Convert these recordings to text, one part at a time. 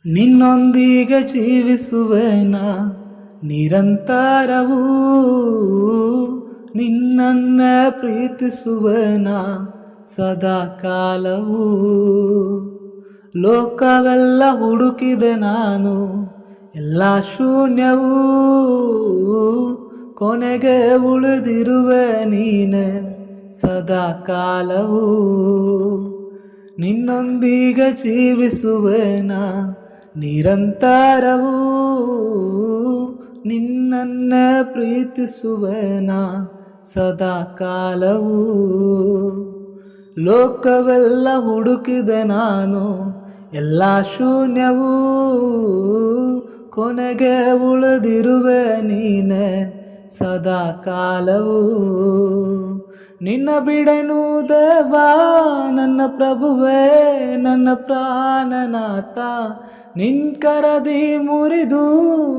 ನಿನ್ನೊಂದಿಗೆ ಜೀವಿಸುವೆನ ನಿರಂತರವೂ, ನಿನ್ನನ್ನ ಪ್ರೀತಿಸುವೆನ ಸದಾ ಕಾಲವೂ. ಲೋಕವೆಲ್ಲ ಹುಡುಕಿದೆ ನಾನು, ಎಲ್ಲ ಶೂನ್ಯವೂ, ಕೊನೆಗೆ ಉಳಿದಿರುವೆ ನೀನೆ ಸದಾ ಕಾಲವೂ. ನಿನ್ನೊಂದಿಗೆ ಜೀವಿಸುವೆನ ನಿರಂತರವೂ, ನಿನ್ನನ್ನ ಪ್ರೀತಿಸುವೆನ ಸದಾ ಕಾಲವೂ. ಲೋಕವೆಲ್ಲ ಹುಡುಕಿದೆ ನಾನು, ಎಲ್ಲ ಶೂನ್ಯವೂ, ಕೊನೆಗೆ ಉಳಿದಿರುವೆ ನೀನೆ ಸದಾ ಕಾಲವೂ. ನಿನ್ನ ಬಿಡೆನು ದೇವಾ ನನ್ನ ಪ್ರಭುವೇ, ನನ್ನ ಪ್ರಾಣನಾಥ. ನಿನ್ ಕರದಿ ಮುರಿದು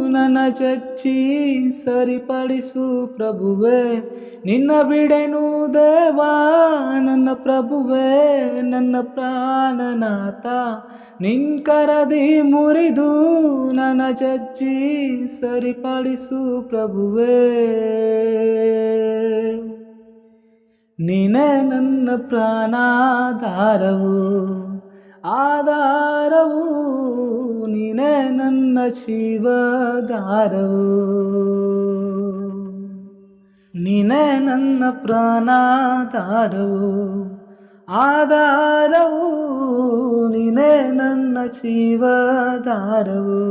ನನ್ನ ಚಚ್ಚಿ ಸರಿಪಡಿಸು ಪ್ರಭುವೇ. ನಿನ್ನ ಬಿಡೆನು ದೇವಾ ನನ್ನ ಪ್ರಭುವೇ, ನನ್ನ ಪ್ರಾಣನಾಥ. ನಿನ್ ಕರದಿ ಮುರಿದು ನನ್ನ ಚಚ್ಚಿ ಸರಿಪಡಿಸು ಪ್ರಭುವೇ. ನೀನೇ ನನ್ನ ಪ್ರಾಣಾಧಾರವು, ಆಧಾರವು, ನೀನೇ ನನ್ನ ಜೀವಧಾರವು. ನೀನೇ ನನ್ನ ಪ್ರಾಣಾಧಾರವು, ಆಧಾರವು, ನೀನೇ ನನ್ನ ಜೀವಧಾರವು.